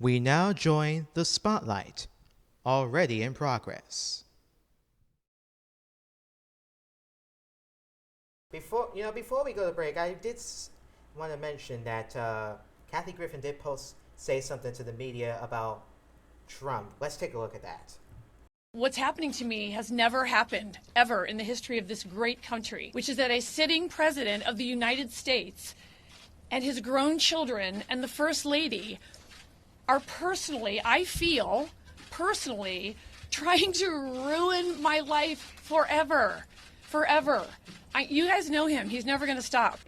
We now join the spotlight, already in progress. Before we go to break, I did want to mention that Kathy Griffin did say something to the media about Trump. Let's take a look at that. What's happening to me has never happened, ever, in the history of this great country, which is that a sitting president of the United States and his grown children and the First Lady are I feel personally, trying to ruin my life forever. Forever. You guys know him. He's never going to stop.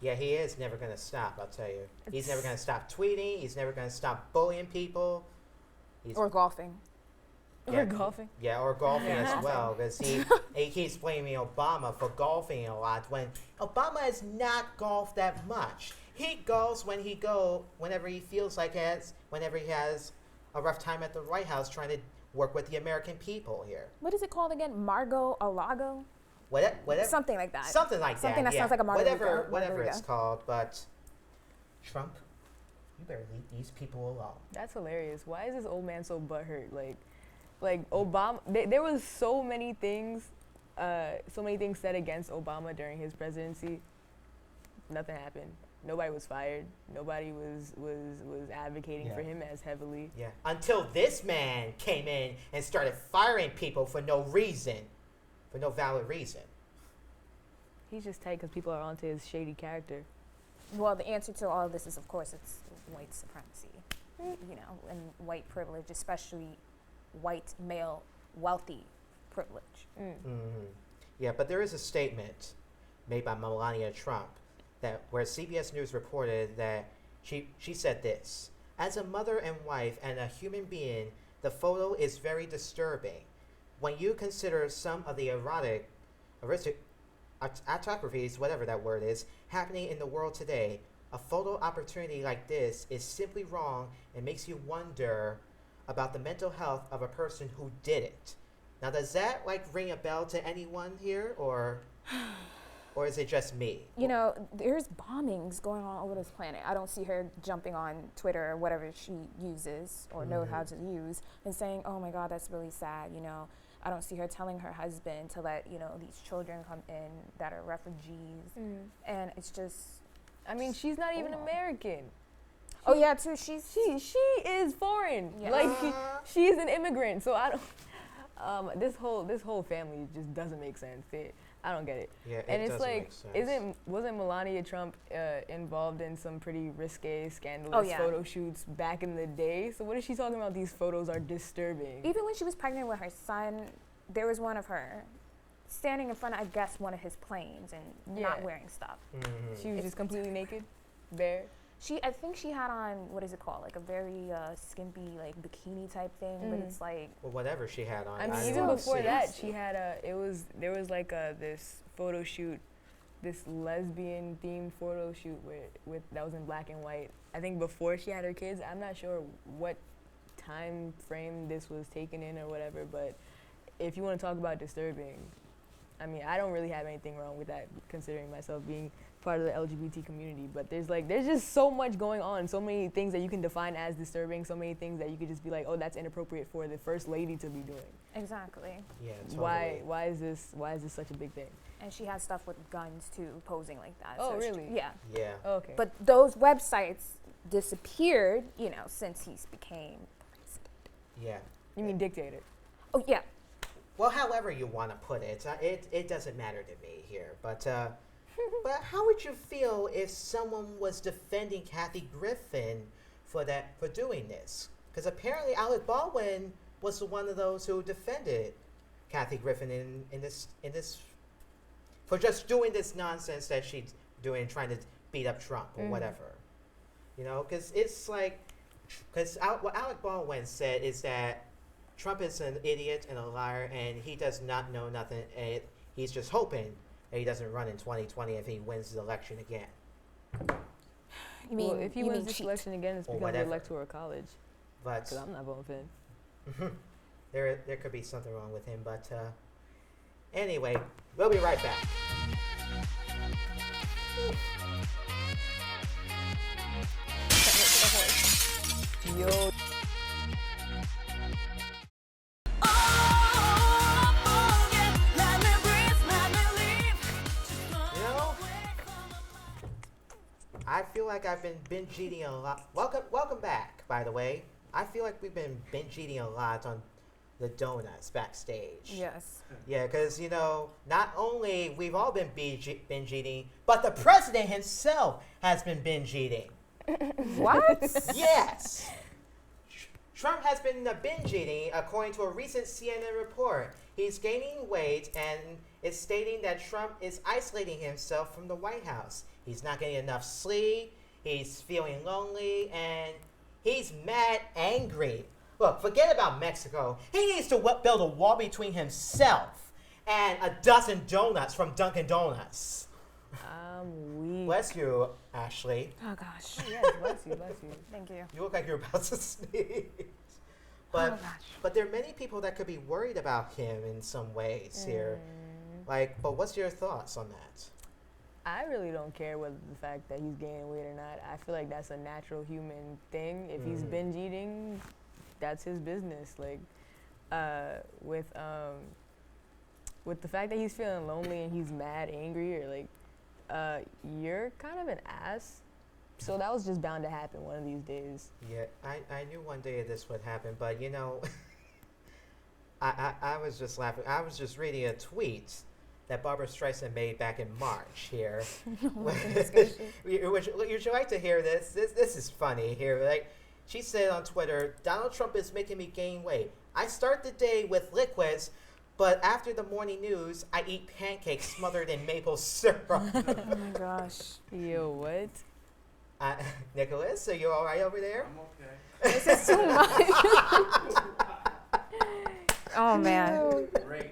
Yeah, he is never going to stop, I'll tell you. He's never going to stop tweeting. He's never going to stop bullying people. Or golfing. Yeah, or golfing. Yeah, or golfing as well, because he keeps blaming Obama for golfing a lot when Obama has not golfed that much. He golfs whenever he feels like whenever he has a rough time at the White House trying to work with the American people here. What is it called again? Mar-a-Lago? Whatever. Something like that. Something like that. Something that sounds like a margarita. Whatever it's called, but Trump, you better leave these people alone. That's hilarious. Why is this old man so butthurt? Like Obama, there was so many things said against Obama during his presidency. Nothing happened. Nobody was fired. Nobody was advocating for him as heavily. Yeah. Until this man came in and started firing people for no reason, for no valid reason. He's just tight because people are onto his shady character. Well, the answer to all of this is, of course, it's white supremacy, and white privilege, especially white male wealthy privilege. Mm-hmm. Yeah, but there is a statement made by Melania Trump where CBS News reported that she said this: "As a mother and wife and a human being, the photo is very disturbing. When you consider some of the autographies, whatever that word is, happening in the world today, a photo opportunity like this is simply wrong and makes you wonder about the mental health of a person who did it." Now, does that ring a bell to anyone here, or is it just me? There's bombings going on over this planet. I don't see her jumping on Twitter or whatever she uses or knows how to use and saying, "Oh my God, that's really sad." I don't see her telling her husband to let these children come in that are refugees, and it's just. I mean, she's not even American. Oh yeah, too. She is foreign. Yeah. She's an immigrant. So I don't. This whole family just doesn't make sense. I don't get it. Yeah, and it it's make sense. Wasn't Melania Trump involved in some pretty risque, scandalous photo shoots back in the day? So what is she talking about? These photos are disturbing. Even when she was pregnant with her son, there was one of her standing in front of, I guess, one of his planes and not wearing stuff. Mm-hmm. She was just completely naked, bare. I think she had on, what is it called, a very skimpy bikini type thing, but it's well, whatever she had on. I mean, even before that, she had there was this photo shoot, this lesbian themed photo shoot with that was in black and white. I think before she had her kids. I'm not sure what time frame this was taken in or whatever, but if you want to talk about disturbing, I mean, I don't really have anything wrong with that, considering myself being part of the LGBT community, but there's just so much going on, so many things that you can define as disturbing, so many things that you could just be like, oh, that's inappropriate for the First Lady to be doing. Exactly. Yeah. Totally. Why is this such a big thing? And she has stuff with guns too, posing like that. Oh, so really? Yeah. Yeah. Okay. But those websites disappeared, since he's became president. Yeah. You mean dictator? Oh yeah. Well, however you want to put it, it doesn't matter to me here, but. But how would you feel if someone was defending Kathy Griffin for doing this? Because apparently Alec Baldwin was one of those who defended Kathy Griffin in this for just doing this nonsense that she's doing, trying to beat up Trump or whatever. Because it's what Alec Baldwin said is that Trump is an idiot and a liar, and he does not know nothing, and he's just hoping that he doesn't run in 2020 if he wins the election again. If he wins this election again, it's because of the Electoral College. But because I'm not voting for him. there could be something wrong with him, but anyway, we'll be right back. Yo. I feel like I've been binge eating a lot. Welcome back, by the way. I feel like we've been binge eating a lot on the donuts backstage. Yes. Yeah, because, not only we've all been binge eating, but the president himself has been binge eating. What? Yes. Trump has been binge eating, according to a recent CNN report. He's gaining weight and is stating that Trump is isolating himself from the White House. He's not getting enough sleep, he's feeling lonely, and he's mad angry. Look, forget about Mexico. He needs to build a wall between himself and a dozen donuts from Dunkin' Donuts. I'm weak. Bless you, Ashley. Oh gosh. Yes, bless you, bless you. Thank you. You look like you're about to sneeze. Oh gosh. But there are many people that could be worried about him in some ways here. But what's your thoughts on that? I really don't care whether the fact that he's gaining weight or not. I feel like that's a natural human thing. If he's binge eating, that's his business. Like, with the fact that he's feeling lonely and he's mad, angry, or like, you're kind of an ass. So that was just bound to happen one of these days. Yeah, I knew one day this would happen, but I was just laughing. I was just reading a tweet that Barbara Streisand made back in March here. Would you like to hear this? This is funny here. Like, she said on Twitter, Donald Trump is making me gain weight. I start the day with liquids, but after the morning news, I eat pancakes smothered in maple syrup. Oh my gosh. Yo, what? Nicholas, are you all right over there? I'm okay. This is too much. Oh man. Great.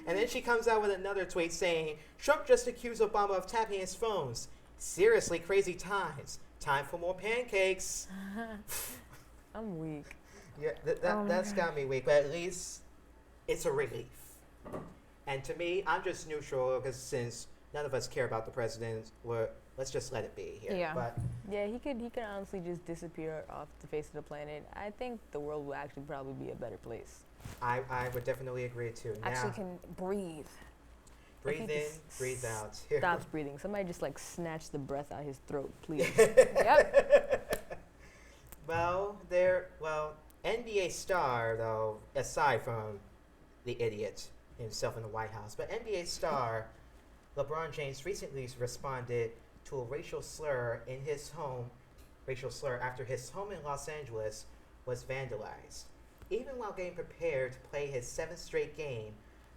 And then she comes out with another tweet saying, Trump just accused Obama of tapping his phones. Seriously, crazy times. Time for more pancakes. I'm weak. Yeah, that's got me weak, but at least it's a relief. And to me, I'm just neutral because since none of us care about the president, let's just let it be here. Yeah. But Yeah, he could honestly just disappear off the face of the planet. I think the world will actually probably be a better place. I would definitely agree too. Actually Now, can breathe. breathe If he in, just breathe out. Stops breathing. Somebody just like snatch the breath out his throat, please. Yep. Well, NBA star, though, aside from the idiot himself in the White House, but NBA star LeBron James recently responded to a racial slur in his home, after his home in Los Angeles was vandalized. Even while getting prepared to play his 7th straight game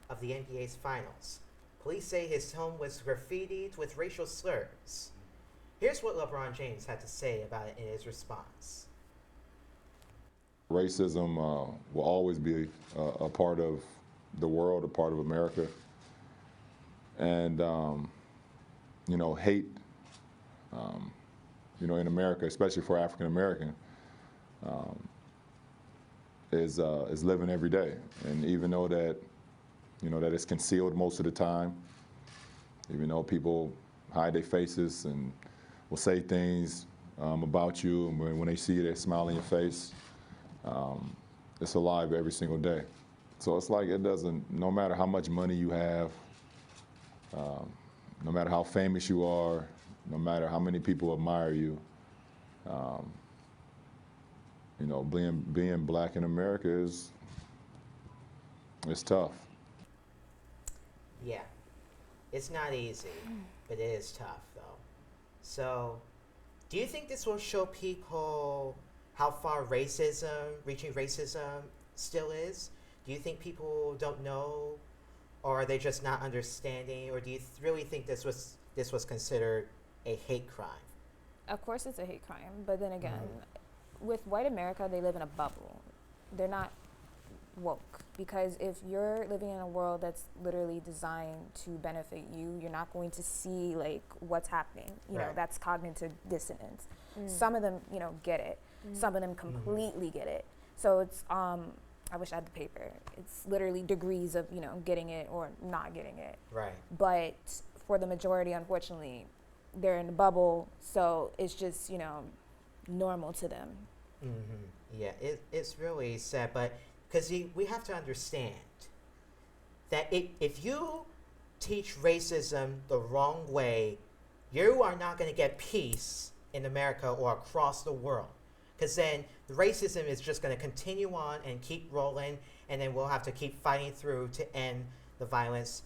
of the NBA's finals, police say his home was graffitied with racial slurs. Here's what LeBron James had to say about it in his response. Racism will always be a part of the world, a part of America. And, hate, in America, especially for African American, is living every day. And even though that, that it's concealed most of the time, even though people hide their faces and will say things about you, and when they see you, they smile in your face, it's alive every single day. So it's like no matter how much money you have, no matter how famous you are, no matter how many people admire you, being black in America it's tough. Yeah, it's not easy, but it is tough, though. So, do you think this will show people how far reaching racism still is? Do you think people don't know, or are they just not understanding, or do you really think this was considered a hate crime? Of course it's a hate crime, but then again, with white America, they live in a bubble. They're not woke, because if you're living in a world that's literally designed to benefit you, you're not going to see like what's happening. You know, Right. that's cognitive dissonance. Some of them, get it. Some of them completely get it. So it's I wish I had the paper. It's literally degrees of, getting it or not getting it. Right. But for the majority, unfortunately, they're in a bubble, so it's just, normal to them. Yeah, it's really sad, but because we have to understand that if you teach racism the wrong way, you are not going to get peace in America or across the world. Because then the racism is just going to continue on and keep rolling, and then we'll have to keep fighting through to end the violence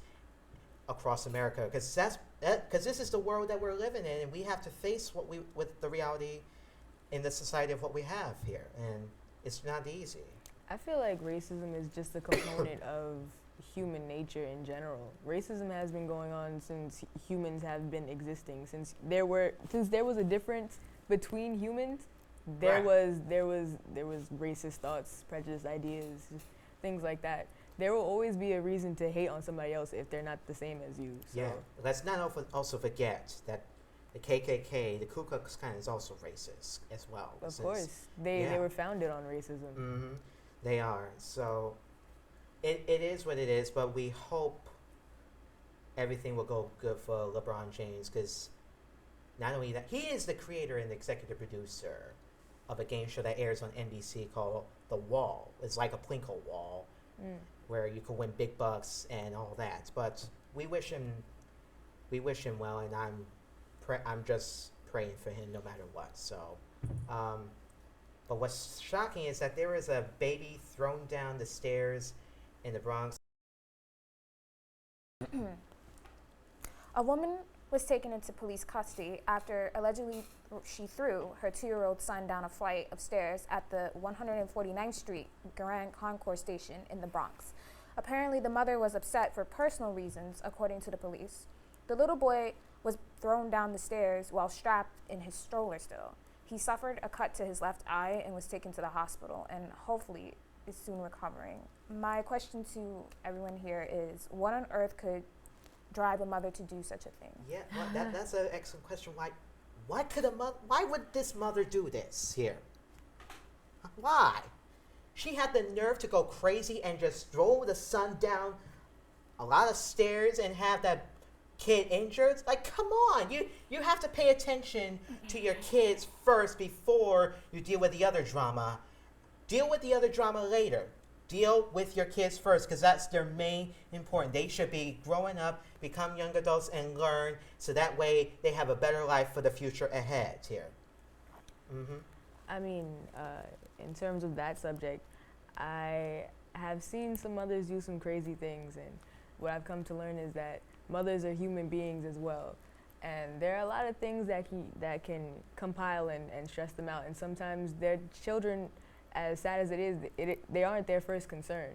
across America. Because this is the world that we're living in, and we have to face with the reality in the society of what we have here, and it's not easy. I feel like racism is just a component of human nature in general. Racism has been going on since humans have been existing. Since there was a difference between humans, there was racist thoughts, prejudiced ideas, things like that. There will always be a reason to hate on somebody else if they're not the same as you. So. Yeah, let's not also forget that the KKK, the Ku Klux Klan, is also racist as well. Of course, they were founded on racism. Mm-hmm. They are. So it is what it is, but we hope everything will go good for LeBron James, because not only that, he is the creator and the executive producer of a game show that airs on NBC called The Wall. It's like a Plinko wall where you can win big bucks and all that. But we wish him well, and I'm just praying for him no matter what. So, but what's shocking is that there was a baby thrown down the stairs in the Bronx. A woman was taken into police custody after allegedly she threw her 2-year-old son down a flight of stairs at the 149th Street Grand Concourse station in the Bronx. Apparently, the mother was upset for personal reasons, according to the police. The little boy was thrown down the stairs while strapped in his stroller still. He suffered a cut to his left eye and was taken to the hospital, and hopefully is soon recovering. My question to everyone here is, what on earth could drive a mother to do such a thing? Yeah, well, that's an excellent question. Why would this mother do this here? Why? She had the nerve to go crazy and just throw the son down a lot of stairs and have that kid injured. Like, come on, you have to pay attention to your kids first before you deal with the other drama. Deal with the other drama later. Deal with your kids first, because that's their main important. They should be growing up, become young adults, and learn, so that way they have a better life for the future ahead here. Mm-hmm. I mean, in terms of that subject, I have seen some mothers do some crazy things, and what I've come to learn is that mothers are human beings as well. And there are a lot of things that can compile and stress them out, and sometimes their children, as sad as it is, they aren't their first concern,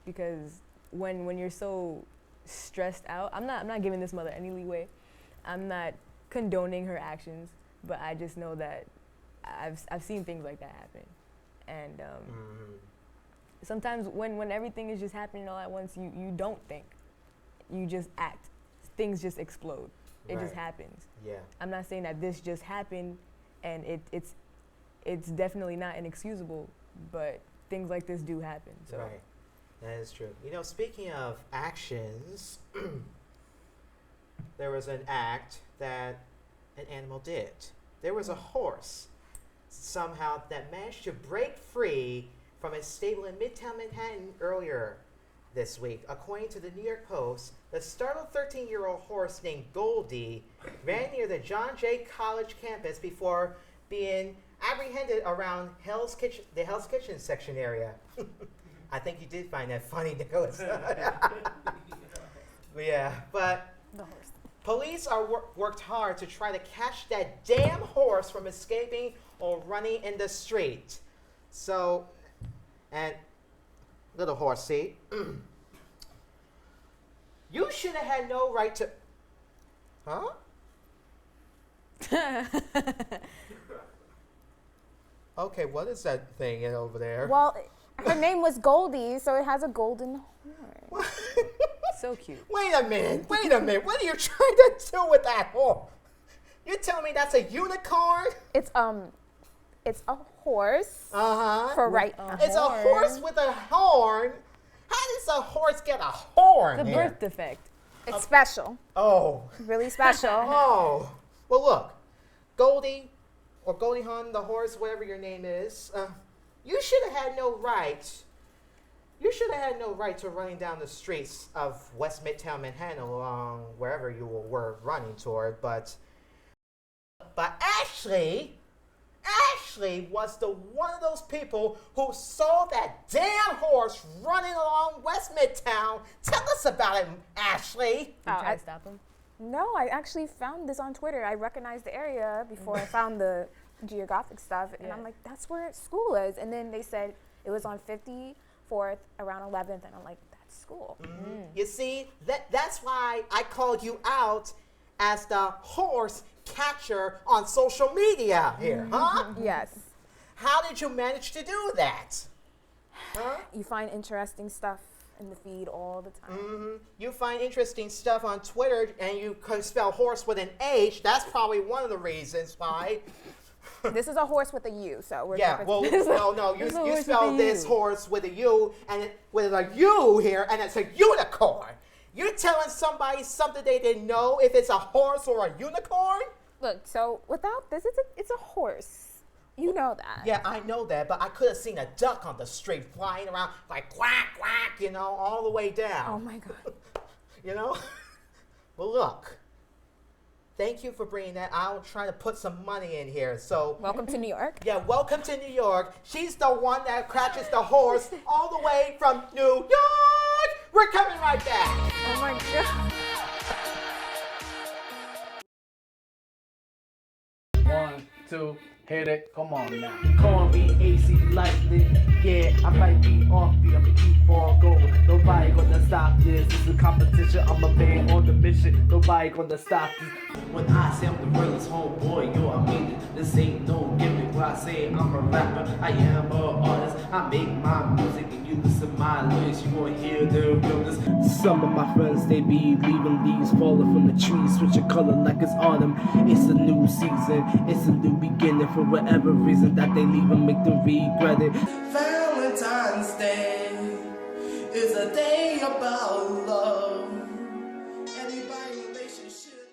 because when you're so stressed out, I'm not giving this mother any leeway. I'm not condoning her actions, but I just know that I've seen things like that happen, and sometimes when everything is just happening all at once, you don't think, you just act. Things just explode. It just happens. Yeah. I'm not saying that this just happened, and it's definitely not inexcusable, but things like this do happen. So. Right. That is true. You know, speaking of actions, there was an act that an animal did. There was a horse somehow that managed to break free from its stable in Midtown Manhattan earlier this week. According to the New York Post, the startled 13-year-old horse named Goldie ran near the John Jay College campus before being apprehended around the Hell's Kitchen section area. I think you did find that funny, Nicholas. Yeah, but The horse. police are worked hard to try to catch that damn horse from escaping or running in the street. So, and little horsey, you should have had no right to. Huh? Okay, what is that thing over there? Well, her name was Goldie, so it has a golden horn. So cute. Wait a minute. What are you trying to do with that horse? You're telling me that's a unicorn? It's a horse. Uh-huh. For right. It's a horse with a horn. How does a horse get a horn? The here? birth defect. It's special. Oh. Really special. Oh. Well, look. Goldie, or Goldie Hawn, the horse, whatever your name is, you should have had no right. You should have had no right to running down the streets of West Midtown Manhattan along wherever you were running toward. But Ashley was the one of those people who saw that damn horse running along West Midtown. Tell us about it, Ashley. You trying to stop him? No, I actually found this on Twitter. I recognized the area before I found the geographic stuff, and I'm like, that's where school is. And then they said it was on 54th around 11th, and I'm like, that's school. You see, that's why I called you out as the horse catcher on social media here, huh? Yes. How did you manage to do that? Huh? You find interesting stuff in the feed all the time. You find interesting stuff on Twitter and you could spell horse with an H. That's probably one of the reasons why. This is a horse with a U, so we're Yeah, well, no, you horse with spell a this U. horse with a U and with a U here, and it's a unicorn. You're telling somebody something they didn't know if it's a horse or a unicorn? Look, so without this, it's a horse. You know that. Yeah, I know that, but I could have seen a duck on the street flying around like quack, quack, all the way down. Oh my God. Well, look, thank you for bringing that. I'll try to put some money in here. So, Welcome to New York. yeah, welcome to New York. She's the one that catches the horse all the way from New York. We're coming right back. Oh my God. 1, 2, hit it. Come on now. Call me AC Lightnin. Yeah, I might be offbeat. I'ma keep on going. Nobody gonna stop this. This is a competition. I'm a man on the mission. Nobody gonna stop this. When I say I'm the realest homeboy, yo, I mean it. This ain't no gimmick. When I say I'm a rapper, I am a artist. I make my music and you listen to my lyrics. You gonna hear the realness. Some of my friends, they be leaving leaves falling from the trees, switching color like it's autumn. It's a new season. It's a new beginning. For whatever reason that they leave and make them regret it. Valentine's Day is a day about love. Anybody relationship.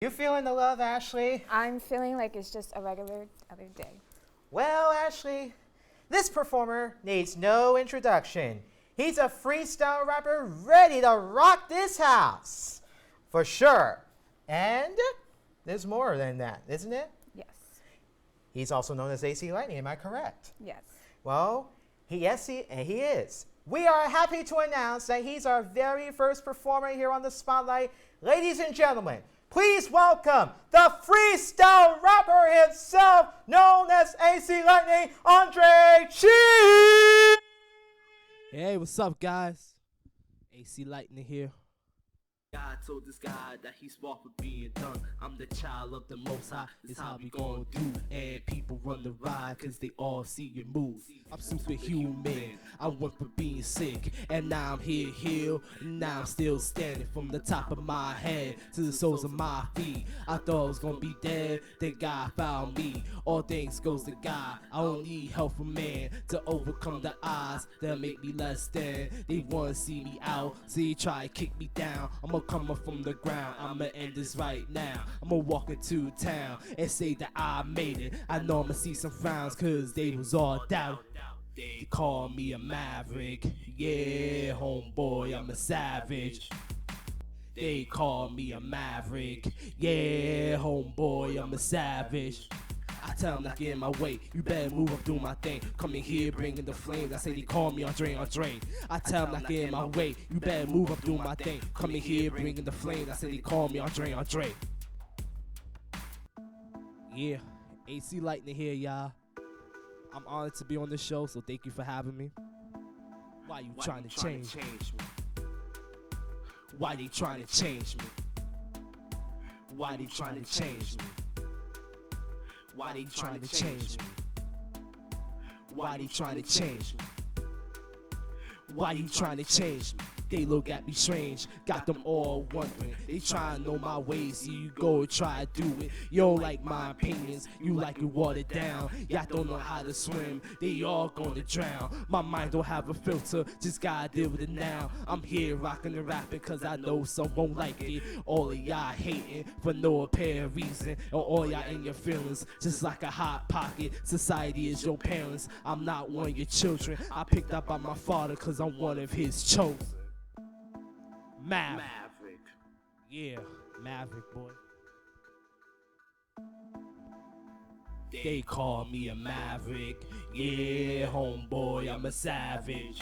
You feeling the love, Ashley? I'm feeling like it's just a regular other day. Well, Ashley, this performer needs no introduction. He's a freestyle rapper ready to rock this house. For sure. And there's more than that, isn't it? Yes. He's also known as AC Lightning, am I correct? Yes. Well, he is. We are happy to announce that he's our very first performer here on the Spotlight. Ladies and gentlemen, please welcome the freestyle rapper himself, known as AC Lightning, Andre Chi. Hey, what's up, guys? AC Lightning here. God told this guy that he's smart for being done. I'm the child of the Most High. This how we gon' do. And people run the ride cause they all see your moves. I'm superhuman. I went from being sick, and now I'm here healed. Now I'm still standing from the top of my head to the soles of my feet. I thought I was gonna be dead, then God found me. All things goes to God. I don't need help from man to overcome the odds that make me less than. They wanna see me out, so they try to kick me down. I'ma come up from the ground. I'ma end this right now. I'ma walk into town and say that I made it. I know I'ma see some frowns cause they was all doubt. They call me a maverick. Yeah, homeboy, I'm a savage. They call me a maverick. Yeah, homeboy, I'm a savage. I tell them not get in my way. You better move up, do my thing. Come in here, bringing the flames. I say they call me Andre. I tell them not get in my way. You better move up, do my thing. Come in here, bringing the flames. I say they call me Andre. Yeah, AC Lightning here, y'all. I'm honored to be on the show, so thank you for having me. Why you trying to change me? Why they trying to change me? Why they trying to change me? Why they trying to change me? Why they trying to change me? Why you trying to change me? They look at me strange, got them all wondering. They try to know my ways, so you go and try to do it. You don't like my opinions, you like it watered down. Y'all don't know how to swim, they all gonna drown. My mind don't have a filter, just gotta deal with it now. I'm here rocking and rapping cause I know some won't like it. All of y'all hating for no apparent reason. Or all y'all in your feelings, just like a hot pocket. Society is your parents, I'm not one of your children. I picked up by my father cause I'm one of his chosen. Maverick. Yeah, Maverick boy. They call me a maverick. Yeah, homeboy, I'm a savage.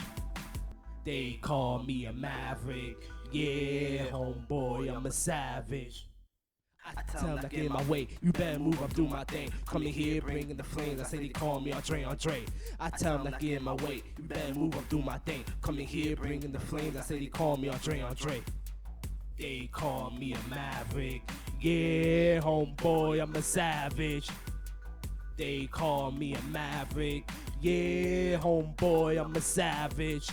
They call me a maverick. Yeah, homeboy, I'm a savage. I tell them, not get in my way. You better move, I'm doing my thing. Coming here, bringing the flames. I say they call me Andre. I tell them, not get in my way. You better move, I'm doing my thing. Coming here, bringing the flames. I say they call me Andre. They call me a maverick. Yeah, homeboy, I'm a savage. They call me a maverick. Yeah, homeboy, I'm a savage.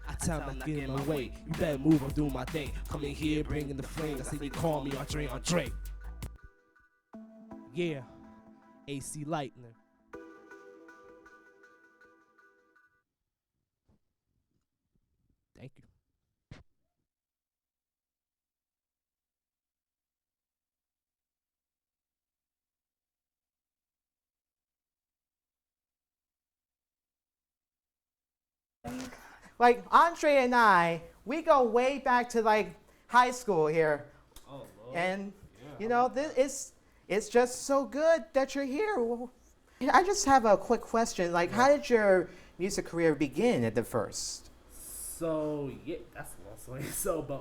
I tell them not get in my way. You better move, I'm doing my thing. Coming here, bringing the flames. I say they call me Andre. Yeah, AC Lightnin. Thank you. Like Andre and I, we go way back to like high school here. Oh, Lord. And you know, it's just so good that you're here. I just have a quick question. Like, how did your music career begin at the first? So yeah, that's a long story. So, but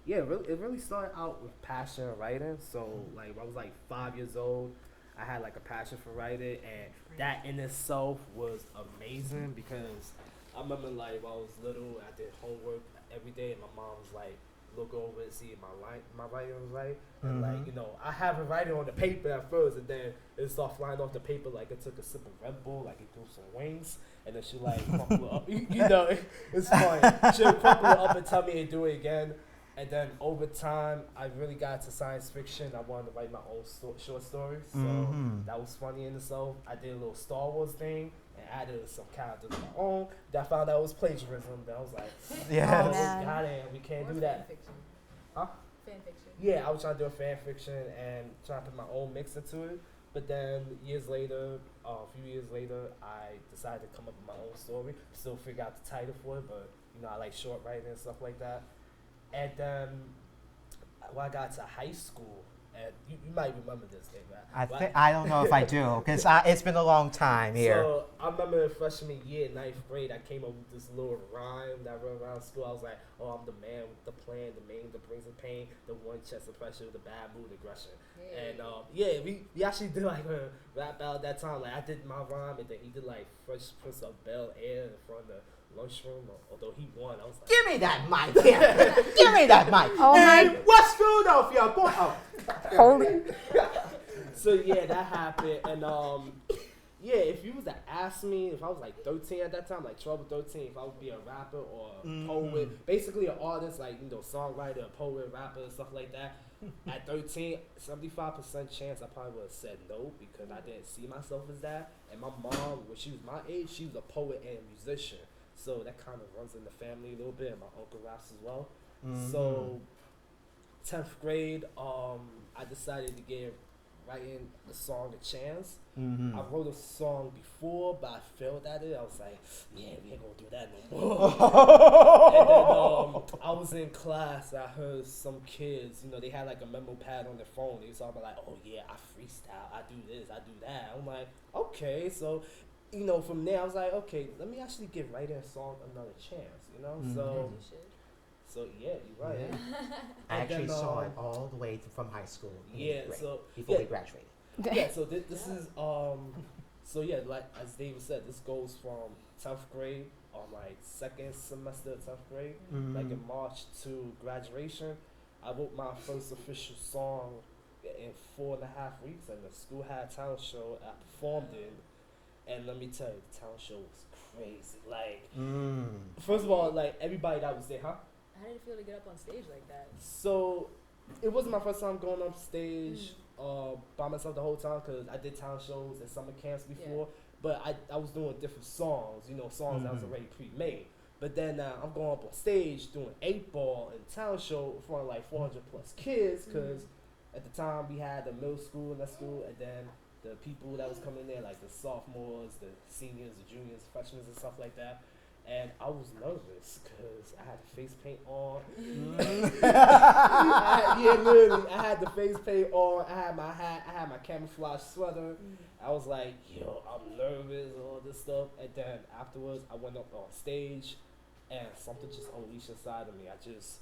yeah, it really started out with passion of writing. So like, I was like 5 years old. I had like a passion for writing, and that in itself was amazing because I remember like when I was little, I did homework every day, and my mom was like, look over and see if my writing was right. And like, you know, I have it writing on the paper at first, and then it started flying off the paper like it took a sip of Red Bull, like it threw some wings, and then she like crumple it up. You know, it's funny. She'll crumple it up and tell me to do it again. And then over time, I really got into science fiction. I wanted to write my own short stories, so that was funny in itself. I did a little Star Wars thing and added some characters of my own. That I found out was plagiarism. That I was like, Yeah. Oh, man. goddamn, we can't do that. Huh? Fan fiction. Yeah, I was trying to do a fan fiction and trying to put my own mix into it. But then years later, a few years later, I decided to come up with my own story. Still figure out the title for it, but you know, I like short writing and stuff like that. And then when I got to high school, and you might remember this thing, right? I don't know if I do, because it's been a long time here. So I remember in freshman year, 9th grade, I came up with this little rhyme that I ran around school. I was like, oh, I'm the man with the plan, the man that brings the pain, the one chest of pressure, the bad mood aggression. Hey. And yeah, we actually did like a rap battle at that time. Like I did my rhyme, and then he did like Fresh Prince of Bel Air in front of the lunchroom. Although he won, I was like, Give me that mic here. Give me that mic. Oh and my- West Philadelphia, boy. Oh. Holy. so yeah, that happened. And yeah, if you was to ask me if I was like 13 at that time, like 12 or 13, if I would be a rapper or a poet, basically an artist, like, you know, songwriter, a poet, rapper, stuff like that, at 13, 75% chance I probably would have said no because I didn't see myself as that. And my mom, when she was my age, she was a poet and a musician. So that kind of runs in the family a little bit, and my uncle raps as well. So 10th grade, I decided to give writing the song a chance. I wrote a song before, but I failed at it. I was like, yeah, we ain't gonna do that no more. And then I was in class. I heard some kids, you know, they had like a memo pad on their phone. They was talking about like, oh yeah, I freestyle, I do this, I do that. I'm like, okay. So, you know, from there I was like, okay, let me actually give writing a song another chance, you know? So yeah, you're right. Yeah. I actually saw it all the way from high school. Yeah, grade, so before yeah, we graduated. yeah. So this is so yeah, like as David said, this goes from 10th grade, like second semester of 10th grade, like in March to graduation. I wrote my first official song in 4.5 weeks, and the school had a talent show. I performed it, and let me tell you, the talent show was crazy. Like, first of all, like everybody that was there, huh? How did it feel to get up on stage like that? So, it wasn't my first time going up stage by myself the whole time because I did talent shows and summer camps before. But I was doing different songs, you know, songs that was already pre-made. But then I'm going up on stage doing 8-ball and talent show in front of like 400 plus kids because at the time we had the middle school and that school, and then the people that was coming in there, like the sophomores, the seniors, the juniors, freshmen and stuff like that. And I was nervous because I had the face paint on. Literally, I had the face paint on. I had my hat. I had my camouflage sweater. I was like, yo, I'm nervous, all this stuff. And then afterwards, I went up on stage, and something just unleashed inside of me. I just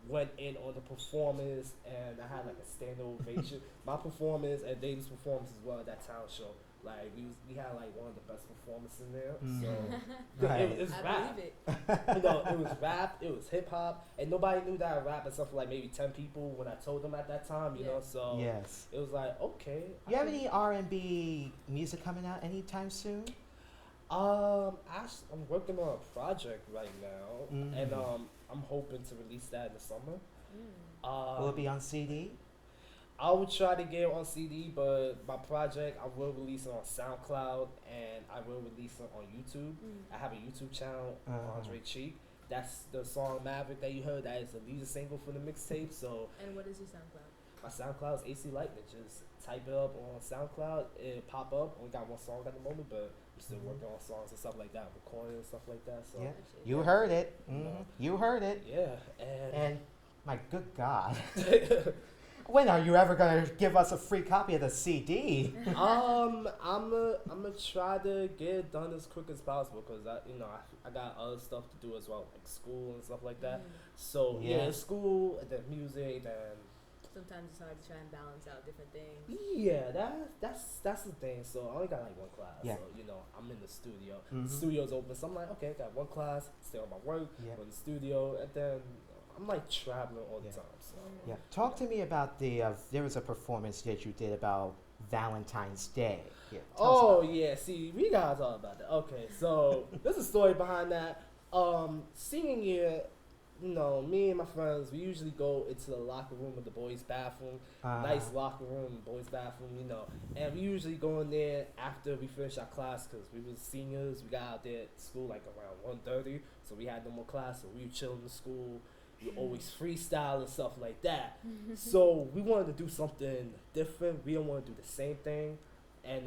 went in on the performance, and I had like a standing ovation. My performance and David's performance as well at that talent show. Like we had like one of the best performances in there. So Right. it was I rap. believe it. It was rap. It was hip hop, and nobody knew that I rap except for like maybe 10 people when I told them at that time. You know, so Yes. it was like okay. You have any R&B music coming out anytime soon? Actually, I'm working on a project right now, Mhm. and I'm hoping to release that in the summer. Will it be on CD? I would try to get it on CD, but my project I will release it on SoundCloud and I will release it on YouTube. I have a YouTube channel, Andre Cheek. That's the song Maverick that you heard. That is the lead single for the mixtape. So And what is your SoundCloud? my SoundCloud is AC Lightnin. Just type it up on SoundCloud. It'll pop up. Only got one song at the moment, but I'm still working on songs and stuff like that, recording and stuff like that. So Yeah. You heard it. You heard it. yeah, And my good God. When are you ever going to give us a free copy of the CD? I'm gonna try to get it done as quick as possible because I got other stuff to do as well, like school and stuff like that. So Yeah. school and then music and Sometimes it's hard to try and balance out different things. yeah, that's the thing. So I only got like one class. Yeah. So I'm in the studio. Mhm. The studio's open, so I'm like, okay, I got one class, stay on my work, Yeah. go in the studio, and then I'm like traveling all the Yeah. time. So Yeah. Talk to me about there was a performance that you did about Valentine's Day. Yeah, tell us oh about yeah, see, we gotta talk about that. Okay, so there's a story behind that. Senior year, me and my friends, we usually go into the locker room of the boys' bathroom. Nice locker room, boys' bathroom, and we usually go in there after we finish our class because we were seniors. We got out there at school like around 1:30, so we had no more class, so we were chilling in school. We always freestyle and stuff like that. So we wanted to do something different. We didn't want to do the same thing. And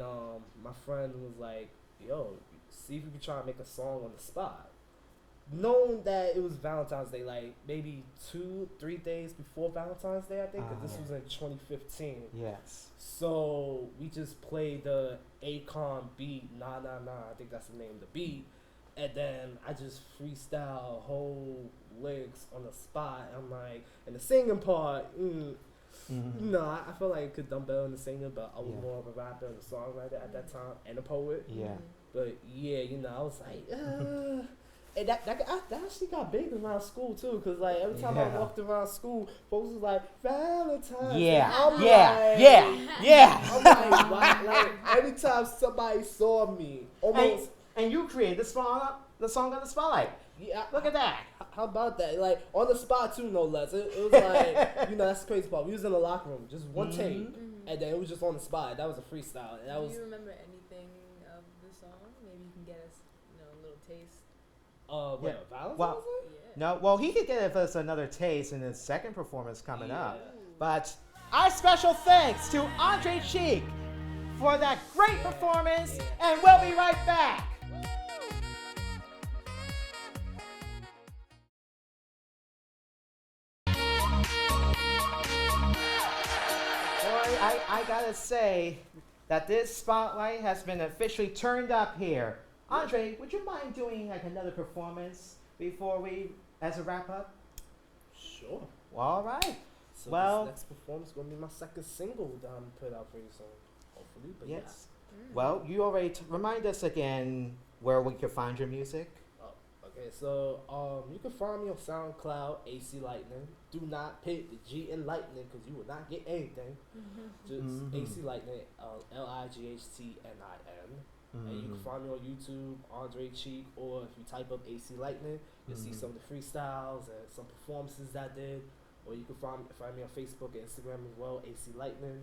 my friend was like, yo, see if you can try and make a song on the spot. Knowing that it was Valentine's Day, like maybe 2-3 days before Valentine's Day, I think, because this was in 2015. Yes. So we just played the Akon beat, Nah Nah Nah, I think that's the name of the beat. And then I just freestyle whole lyrics on the spot. I'm like, and the singing part, I feel like I could done better in the singing, but I was Yeah. more of a rapper and a songwriter at that time and a poet. Yeah. But yeah, I was like, and that actually got big around school too, cause like every time I Yeah. walked around school, folks was like Valentine's. Yeah. I'm Yeah. like, Yeah. I'm like, wow. Like every time somebody saw me, almost. And you created the song on the spotlight. Yeah, Look at that. How about that? Like on the spot too, no less. It was like, that's the crazy part. We was in the locker room, just one take, and then it was just on the spot. That was a freestyle. And that Do was you remember anything of the song? Maybe you can get us, a little taste. Valentine's Well, Day? Yeah. No, well, he could give us another taste in his second performance coming up. Yeah. But our special thanks to Andre Cheek for that great performance, and we'll be right back. Boy, I gotta say that this spotlight has been officially turned up here. Andre, would you mind doing like another performance before we, as a wrap up? Sure. All right. So Well- this next performance is gonna be my second single that I'm put out pretty soon, hopefully. But Yes. Well, you already remind us again where we can find your music. Okay, so you can find me on SoundCloud, AC Lightnin. Do not pick the G in Lightning because you will not get anything. Just AC Lightnin, LIGHTNIN. And you can find me on YouTube, Andre Cheek, or if you type up AC Lightnin, you'll see some of the freestyles and some performances that I did. Or you can find me on Facebook and Instagram as well, AC Lightnin.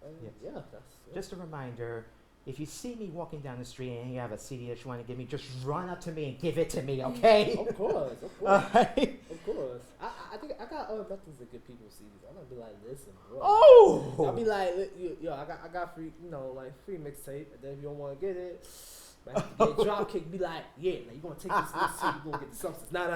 And Yes. yeah, that's it. Just a reminder, if you see me walking down the street and you have a CD that you want to give me, just run up to me and give it to me, okay? Of course, of course. Alright. Of course. I think I got other methods to give people CDs. I'm gonna be like, listen, bro. Oh! I'll be like, yo, I got free, like free mixtape, and then if you don't want to get it, Right? Get drop kick, be like, yeah, now you gonna take this seat, you gonna get the substance. Nah.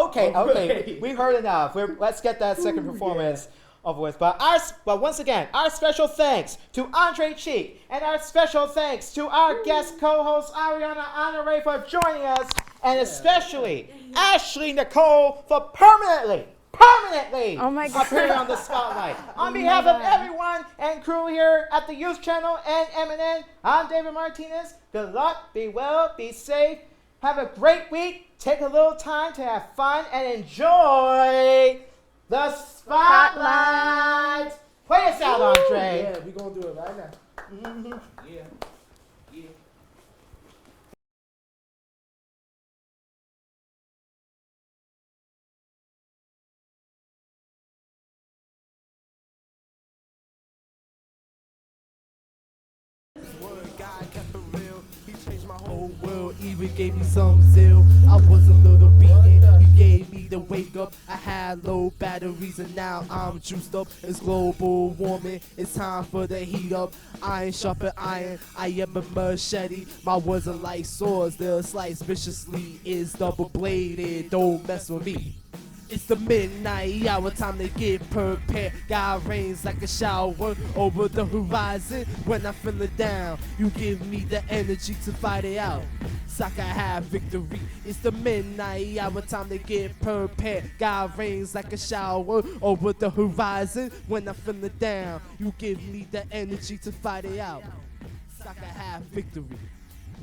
Okay. Right. We heard enough. Let's get that second performance over with. But once again, our special thanks to Andre Cheek, and our special thanks to our guest co-host Ariana Honore for joining us, and especially Ashley Nicole for permanently Oh my God. appearing on the spotlight. On behalf of everyone and crew here at the Youth Channel and MNN, I'm David Martinez. Good luck, be well, be safe, have a great week, take a little time to have fun and enjoy the spotlight. Play us out, Andre. Yeah, we gonna do it right now. Yeah. God kept it real. He changed my whole world, even gave me some zeal. I was a little beaten, he gave me the wake up. I had low batteries and now I'm juiced up. It's global warming, it's time for the heat up. Iron sharpen iron, I am a machete. My words are like swords, they'll slice viciously. It's double bladed, don't mess with me. It's the midnight hour, time to get prepared. God rains like a shower over the horizon. When I feel it down, you give me the energy to fight it out, so I can have victory. It's the midnight hour, time to get prepared. God rains like a shower over the horizon. When I feel it down, you give me the energy to fight it out, so I can have victory.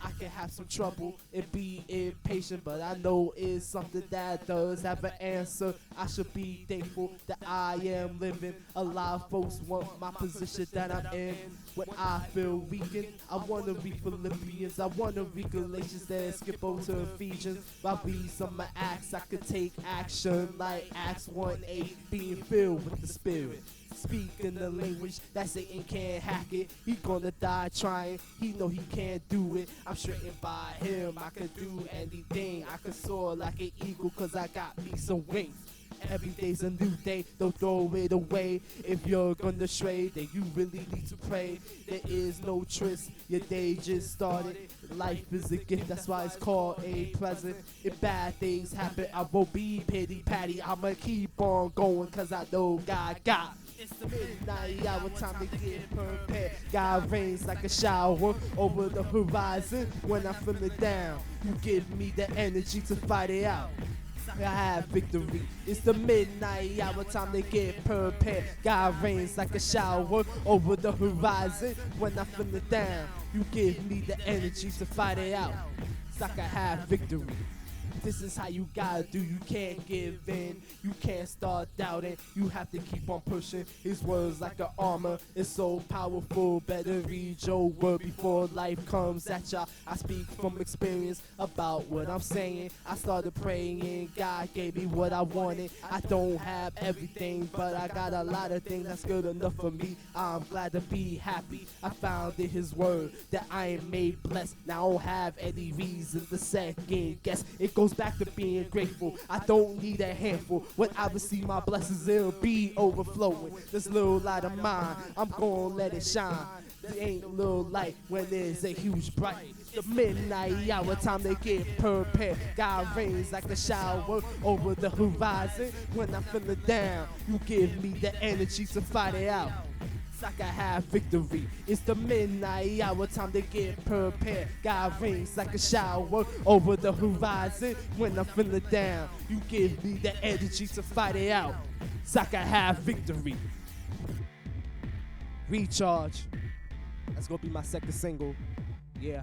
I can have some trouble and be impatient, but I know it's something that does have an answer. I should be thankful that I am living. A lot of folks want my position that I'm in. When I feel weakened, I want to read Philippians, I want to read Galatians, then skip over to Ephesians. By reading some of Acts, I could take action like Acts 1:8, being filled with the Spirit. Speaking the language that Satan can't hack it. He gonna die trying, he know he can't do it. I'm straightened by him, I can do anything. I can soar like an eagle cause I got me some wings. Every day's a new day, don't throw it away. If you're gonna stray, then you really need to pray. There is no tryst, your day just started. Life is a gift, that's why it's called a present. If bad things happen, I won't be pity patty. I'ma keep on going cause I know God got. It's the midnight hour, time to get prepared. God rains like a shower over the horizon. When I feel it down, you give me the energy to fight it out. I have victory. It's the midnight hour, time to get prepared. God rains like a shower over the horizon. When I feel it down, you give me the energy to fight it out, so I can have victory. This is how you gotta do, you can't give in, you can't start doubting, you have to keep on pushing. His words like an armor, it's so powerful, better read your word before life comes at ya. I speak from experience about what I'm saying. I started praying, God gave me what I wanted. I don't have everything, but I got a lot of things that's good enough for me. I'm glad to be happy, I found in his word that I am made blessed. Now I don't have any reason to second guess. It goes back to being grateful. I don't need a handful. When I receive my blessings, it'll be overflowing. This little light of mine, I'm gonna let it shine. There ain't a little light when there's a huge bright. The midnight hour, time to get prepared. God rains like a shower over the horizon. When I feel it down, you give me the energy to fight it out, so I can have victory. It's the midnight hour, time to get prepared. God rains like a shower over the horizon. When I feel it down, you give me the energy to fight it out, so I can have victory. Recharge. That's gonna be my second single. Yeah.